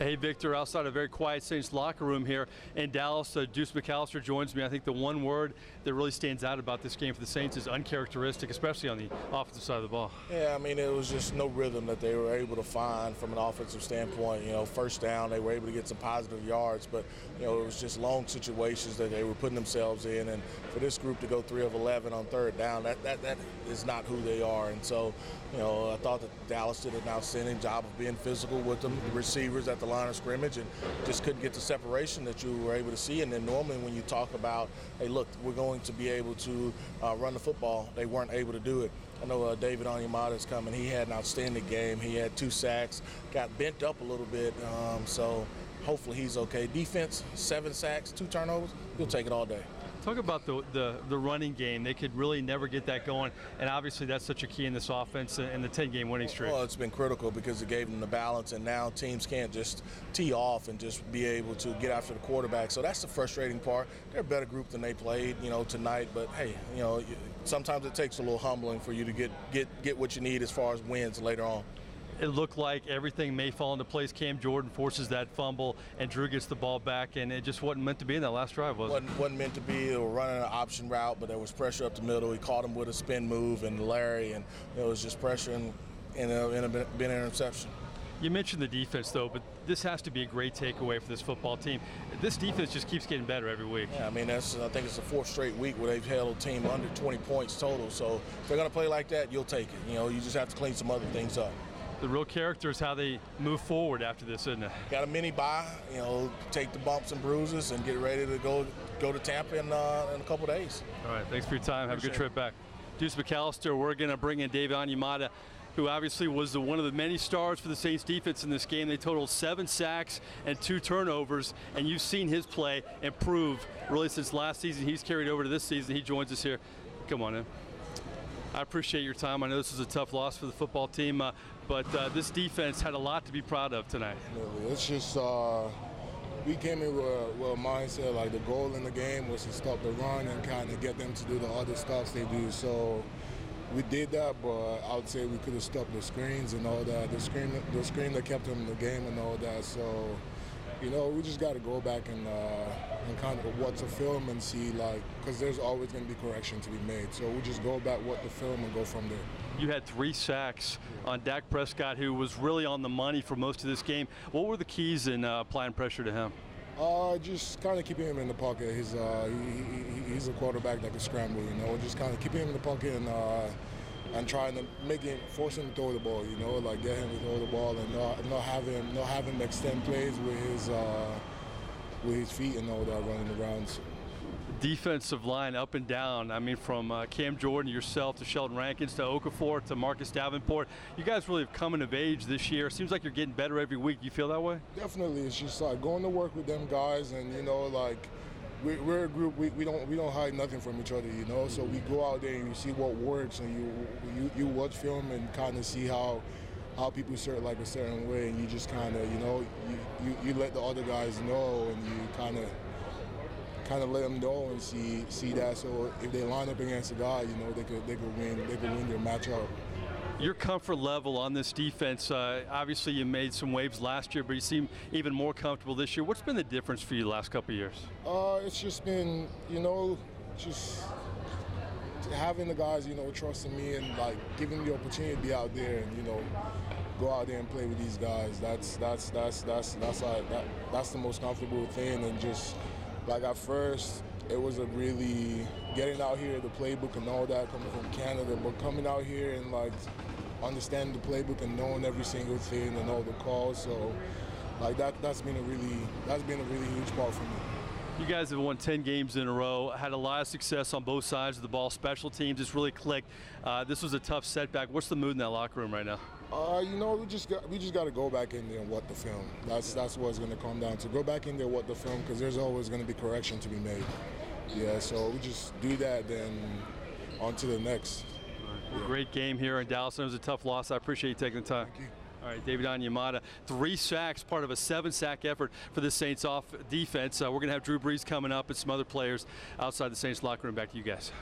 Hey, Victor, outside a very quiet Saints locker room here in Dallas, Deuce McAllister joins me. I think the one word that really stands out about this game for the Saints is uncharacteristic, especially on the offensive side of the ball. Yeah, I mean, it was just no rhythm that they were able to find from an offensive standpoint. You know, first down, they were able to get some positive yards, but, you know, it was just long situations that they were putting themselves in. And for this group to go 3 of 11 on third down, that is not who they are. And so, you know, I thought that Dallas did an outstanding job of being physical with them, the receivers at the line of scrimmage, and just couldn't get the separation that you were able to see. And then normally when you talk about, hey, look, we're going to be able to run the football, they weren't able to do it. I know David Onyemata is coming. He had an outstanding game. He had 2 sacks, got bent up a little bit, so hopefully he's okay. Defense, 7 sacks, 2 turnovers, he'll take it all day. Talk about the running game. They could really never get that going, and obviously that's such a key in this offense and the 10-game winning streak. Well, it's been critical because it gave them the balance, and now teams can't just tee off and just be able to get after the quarterback. So that's the frustrating part. They're a better group than they played, you know, tonight. But hey, you know, sometimes it takes a little humbling for you to get what you need as far as wins later on. It looked like everything may fall into place. Cam Jordan forces that fumble, and Drew gets the ball back, and it just wasn't meant to be in that last drive, was it? Wasn't meant to be. They were running an option route, but there was pressure up the middle. He caught him with a spin move, and Larry, and it was just pressure and an interception. You mentioned the defense, though, but this has to be a great takeaway for this football team. This defense just keeps getting better every week. Yeah, I mean, I think it's the 4th straight week where they've held a team under 20 points total. So if they're going to play like that, you'll take it. You know, you just have to clean some other things up. The real character is how they move forward after this, isn't it? Got a mini bye, you know, take the bumps and bruises and get ready to go to Tampa in a couple days. All right, thanks for your time. Have a good trip back. Deuce McAllister, we're going to bring in David Onyemata, who obviously was one of the many stars for the Saints defense in this game. They totaled 7 sacks and 2 turnovers, and you've seen his play improve really since last season. He's carried over to this season. He joins us here. Come on in. I appreciate your time. I know this is a tough loss for the football team, but this defense had a lot to be proud of tonight. It's just we came in with a mindset like the goal in the game was to stop the run and kind of get them to do the other stuff they do. So we did that, but I would say we could have stopped the screens and all that. The screen that kept them in the game and all that. So, you know, we just got to go back and kind of watch the film and see, like, because there's always going to be correction to be made. So we just go back, watch the film, and go from there. You had 3 sacks on Dak Prescott, who was really on the money for most of this game. What were the keys in applying pressure to him? Just kind of keeping him in the pocket. He's a quarterback that can scramble, you know. Just kind of keeping him in the pocket and trying to force him to throw the ball, you know, like get him to throw the ball and not have him extend plays with his feet and all that running around. Defensive line up and down. I mean, from Cam Jordan, yourself, to Sheldon Rankins, to Okafor, to Marcus Davenport. You guys really have come of age this year. Seems like you're getting better every week. You feel that way? Definitely. It's just like going to work with them guys, and you know, like we're a group. We don't hide nothing from each other, you know. So we go out there and you see what works, and you watch film and kind of see how people serve like a certain way, and you just kind of, you know, you let the other guys know, and you kind of let them know and see that. So if they line up against a guy, you know, they could win their matchup. Your comfort level on this defense, obviously you made some waves last year, but you seem even more comfortable this year. What's been the difference for you the last couple of years? It's just been, you know, just having the guys, you know, trusting me and like giving me the opportunity to be out there and, you know, go out there and play with these guys. That's the most comfortable thing. And just like at first, it was a really getting out here, the playbook and all that coming from Canada, but coming out here and like understanding the playbook and knowing every single thing and all the calls. So like that's been a really huge part for me. You guys have won 10 games in a row, had a lot of success on both sides of the ball. Special teams, it's really clicked. This was a tough setback. What's the mood in that locker room right now? You know, we just got to go back in there and watch the film. That's what it's going to come down to. Go back in there, watch the film, because there's always going to be correction to be made. Yeah, so we just do that, then on to the next. Well, great game here in Dallas. It was a tough loss. I appreciate you taking the time. Thank you. All right, David Onyemata, 3 sacks, part of a 7-sack effort for the Saints off defense. We're going to have Drew Brees coming up and some other players outside the Saints locker room. Back to you guys.